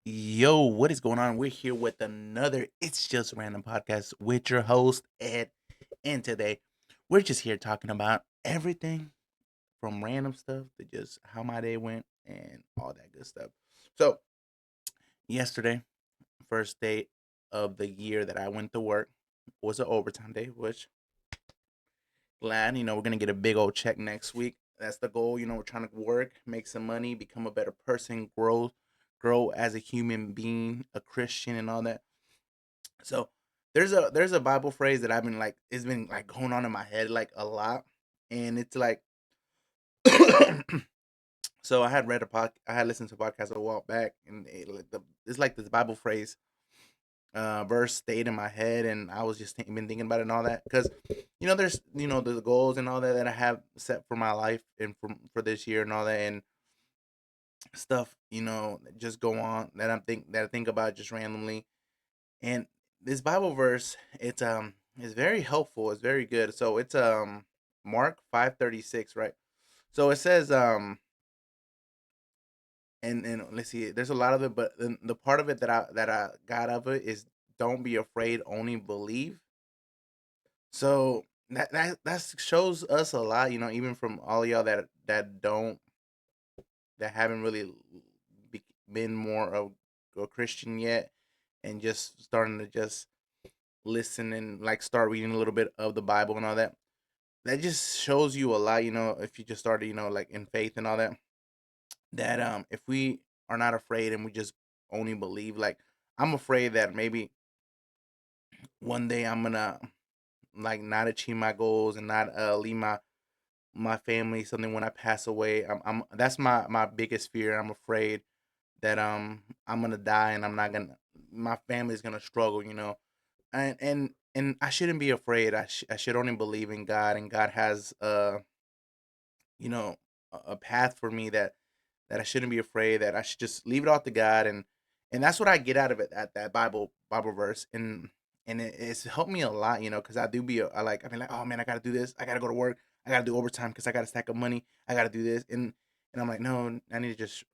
Yo, what is going on? We're here with another It's Just Random podcast with your host, Ed. And today, we're just here talking about everything from random stuff to just how my day went and all that good stuff. So, yesterday, first day of the year that I went to work was an overtime day, which glad, we're going to get a big old check next week. That's the goal. We're trying to work, make some money, become a better person, grow as a human being, a Christian and all that. So there's a Bible phrase that I've been like it's been like going on in my head like a lot, and it's like so I had listened to a podcast a while back, and it's like this Bible phrase verse stayed in my head, and I was just been thinking about it and all that because there's the goals and all that that I have set for my life and for this year and all that and stuff that just go on that I think about just randomly. And this Bible verse, it's very helpful. It's very good. So it's Mark 5:36, right? So it says and let's see, there's a lot of it, but the part of it that I got of it is don't be afraid, only believe. So that shows us a lot, even from all y'all that haven't really been more of a Christian yet, and just starting to just listen and like start reading a little bit of the Bible and all that. That just shows you a lot, if you just started, like in faith and all that. That if we are not afraid and we just only believe, like I'm afraid that maybe one day I'm gonna like not achieve my goals and not leave my family something when I pass away. I'm That's my biggest fear. I'm afraid that I'm gonna die and I'm not gonna my family's gonna struggle, and I shouldn't be afraid. I should only believe in God, and God has you know a path for me that I shouldn't be afraid. That I should just leave it all to God, and that's what I get out of it at that Bible verse, and it's helped me a lot, because I do be I mean like, oh man, I gotta do this. I gotta go to work. I gotta do overtime because I gotta stack up money. I gotta do this, and I'm like, no, I need to just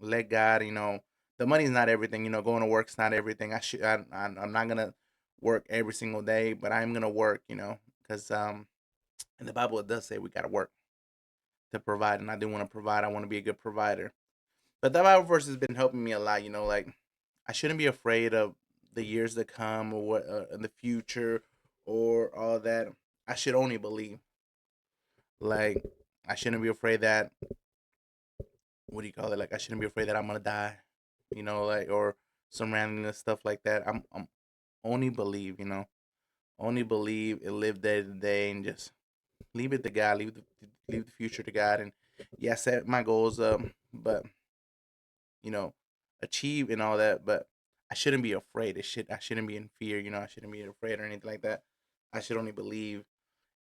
let God, the money's not everything. Going to work's not everything. I'm not gonna work every single day, but I'm gonna work. Because in the Bible it does say we gotta work to provide, and I do want to provide. I want to be a good provider. But that Bible verse has been helping me a lot. Like I shouldn't be afraid of the years to come or what in the future or all that. I should only believe. Like I shouldn't be afraid that what do you call it? Like I shouldn't be afraid that I'm gonna die. Like or some randomness stuff like that. I'm only believe. Only believe and live day to day and just leave it to God. Leave the future to God. And yeah, set my goals up, but you know, achieve and all that. But I shouldn't be afraid. I shouldn't be in fear. I shouldn't be afraid or anything like that. I should only believe.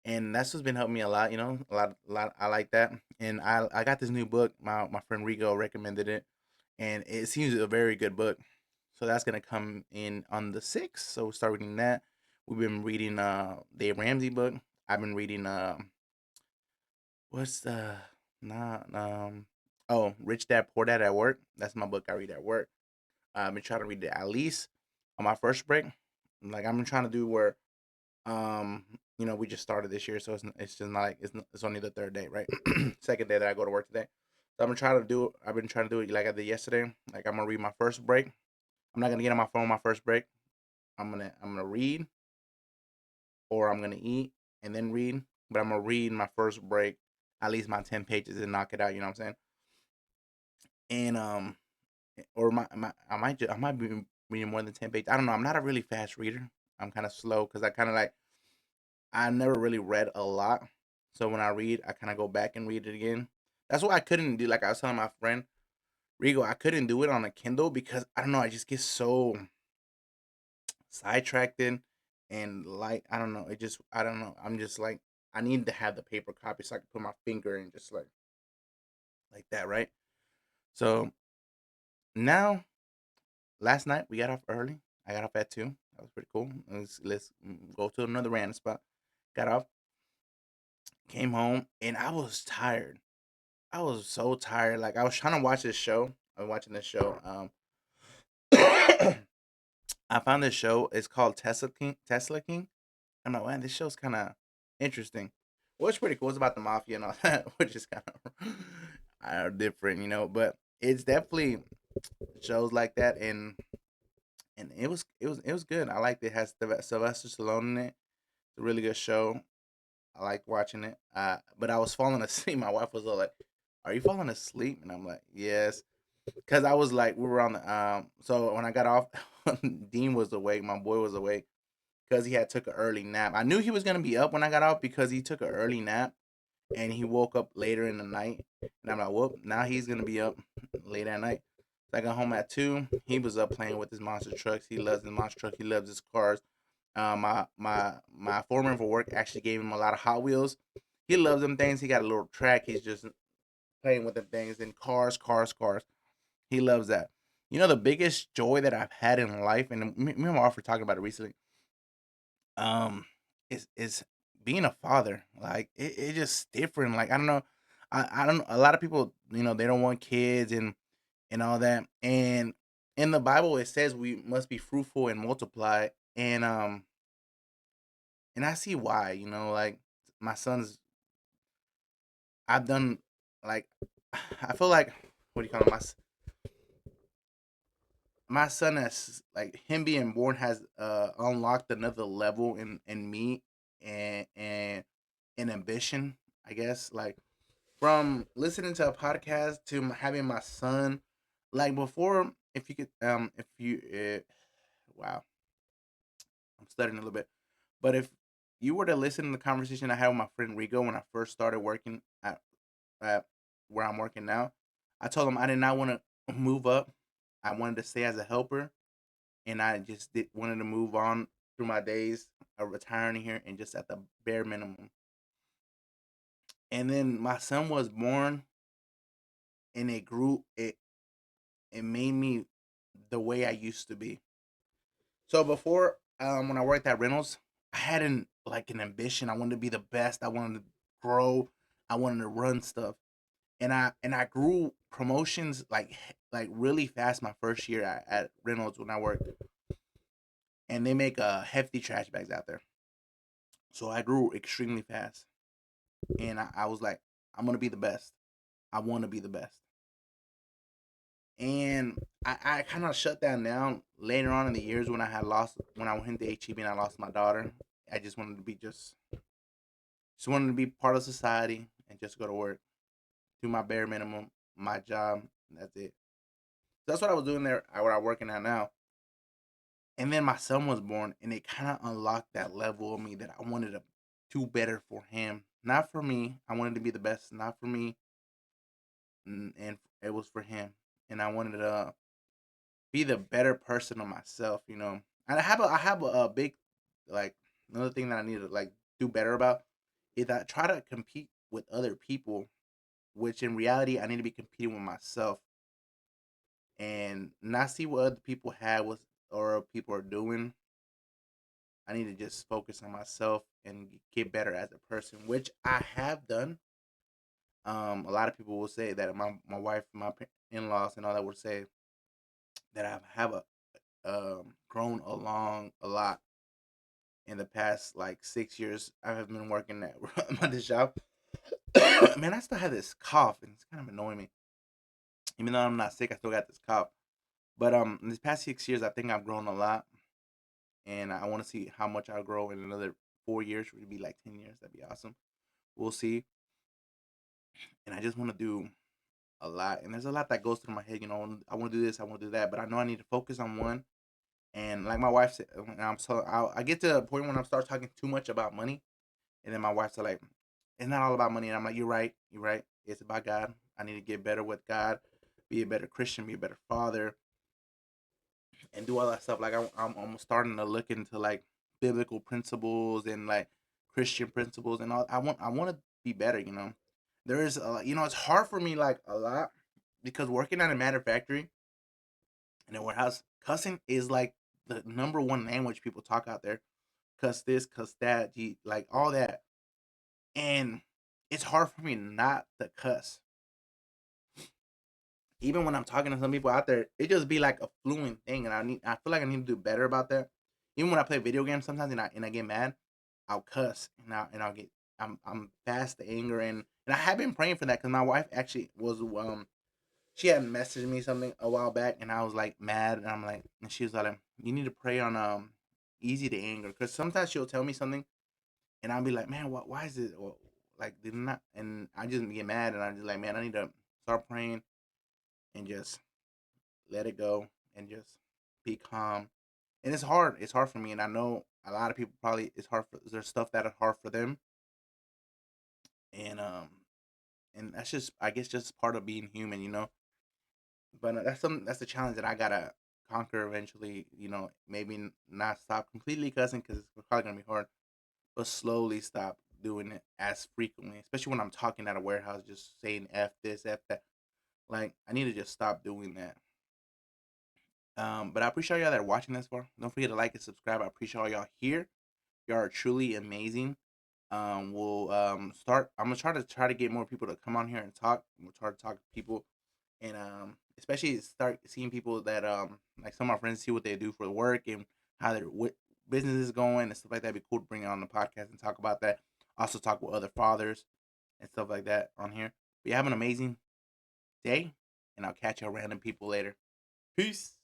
And that's what's been helping me a lot. A lot. I like that. And I got this new book. My friend Rigo recommended it, and it seems a very good book. So that's gonna come in on the 6th. So we'll start reading that. We've been reading Dave Ramsey book. I've been reading what's the not oh, Rich Dad Poor Dad at Work. That's my book I read at work. I've been trying to read it at least on my first break. Like I've been trying to do where um we just started this year, so it's just not like it's only the third day, right? Second day that I go to work today. So I've been trying to do it like I did yesterday. Like I'm gonna read my first break. I'm not gonna get on my phone my first break. I'm gonna read, or I'm gonna eat and then read. But I'm gonna read my first break, at least my 10 pages and knock it out. You know what I'm saying? And or I might be reading more than 10 pages. I don't know. I'm not a really fast reader. I'm kind of slow because I kind of like I never really read a lot. So when I read, I kind of go back and read it again. That's what I couldn't do. Like I was telling my friend Rigo, I couldn't do it on a Kindle because I don't know. I just get so sidetracked in, and like I don't know. I don't know. I'm just like I need to have the paper copy so I can put my finger and just like that, right? So now, last night we got off early. I got off at 2. That was pretty cool. Let's go to another random spot. Got off, came home, and I was tired. I was so tired. Like I was trying to watch this show. I was watching this show. I found this show. It's called Tesla King. Tesla King. I'm like, man, this show's kind of interesting. Well, it's pretty cool. It's about the mafia and all that, which is kind of different, But it's definitely shows like that, and it was good. I liked it. It has Sylvester Stallone in it. It's a really good show. I liked watching it. But I was falling asleep. My wife was all like, "Are you falling asleep?" And I'm like, "Yes," because I was like, we were on the So when I got off, Dean was awake. My boy was awake because he had took an early nap. I knew he was gonna be up when I got off because he took an early nap and he woke up later in the night. And I'm like, well, now he's gonna be up late at night. So I got home at 2. He was up playing with his monster trucks. He loves his monster truck. He loves his cars. My foreman for work actually gave him a lot of Hot Wheels. He loves them things. He got a little track. He's just playing with them things and cars, cars, cars. He loves that. The biggest joy that I've had in life, and me and my wife were talking about it recently, um, is being a father. Like it just different. Like I don't know, I don't. A lot of people, they don't want kids and all that. And in the Bible, it says we must be fruitful and multiply. And I see why. Like my son's. I've done like I feel like what do you call it? My son has like him being born has unlocked another level in me and in ambition, I guess. Like from listening to a podcast to having my son, like before, if you could if you wow, I'm stuttering a little bit. But if you were to listen to the conversation I had with my friend Rigo when I first started working at where I'm working now, I told him I did not want to move up. I wanted to stay as a helper, and I just wanted to move on through my days of retiring here and just at the bare minimum. And then my son was born, and it grew. It made me the way I used to be. So before, when I worked at Reynolds, I had an ambition. I wanted to be the best. I wanted to grow. I wanted to run stuff, and I grew promotions like really fast my first year at Reynolds when I worked, and they make hefty trash bags out there. So I grew extremely fast, and I was like, I'm gonna be the best. I want to be the best, and I kind of shut that down later on in the years when I went to HEB and I lost my daughter. I just wanted to be just wanted to be part of society and just go to work, do my bare minimum, my job. That's it. So that's what I was doing there where I'm working at now. And then my son was born, and it kind of unlocked that level of me that I wanted to do better for him, not for me. I wanted to be the best, not for me, and it was for him. And I wanted to be the better person of myself, And I have a big like another thing that I need to like do better about is that I try to compete with other people, which in reality I need to be competing with myself and not see what other people have with or people are doing. I need to just focus on myself and get better as a person, which I have done. A lot of people will say that my wife, my in laws, and all that would say that I have grown along a lot in the past like 6 years. I have been working at this job. Man, I still have this cough, and it's kind of annoying me. Even though I'm not sick, I still got this cough. But in these past 6 years, I think I've grown a lot, and I want to see how much I'll grow in another 4 years. Which would be like 10 years. That'd be awesome. We'll see. And I just want to do a lot, and there's a lot that goes through my head. I want to do this, I want to do that, but I know I need to focus on one. And like my wife said, I get to a point when I start talking too much about money, and then my wife's like, "It's not all about money," and I'm like, "You're right, you're right. It's about God. I need to get better with God, be a better Christian, be a better father, and do all that stuff." Like I'm starting to look into like biblical principles and like Christian principles and all. I want to be better. There is it's hard for me like a lot because working at a manufacturing in a warehouse, cussing is like the number one language people talk out there. Cuss this, cuss that, like all that, and it's hard for me not to cuss. even when I'm talking to some people out there, it just be like a fluent thing, and I feel like I need to do better about that. Even when I play video games, sometimes and I get mad, I'll cuss and I'll get I'm fast to anger, and I have been praying for that because my wife actually was she had messaged me something a while back, and I was like mad, and I'm like, and she was like, you need to pray on easy to anger, because sometimes she'll tell me something, and I'll be like, man, why is it like did not, and I just get mad, and I'm just like, man, I need to start praying and just let it go and just be calm. And it's hard. It's hard for me, and I know a lot of people probably it's hard for there's stuff that are hard for them, and that's just I guess just part of being human, you know. But that's the challenge that I gotta conquer eventually. You know, maybe not stop completely cussing because it's probably gonna be hard, but slowly stop doing it as frequently, especially when I'm talking at a warehouse, just saying f this, f that. Like I need to just stop doing that. But I appreciate y'all that are watching this far. Don't forget to like and subscribe. I appreciate all y'all here. Y'all are truly amazing. We'll start. I'm gonna try to get more people to come on here and talk. We'll try to talk to people, and especially start seeing people that like some of my friends see what they do for work and how their business is going and stuff like that. It'd be cool to bring it on the podcast and talk about that. Also talk with other fathers and stuff like that on here. But you have an amazing day, and I'll catch y'all random people later. Peace.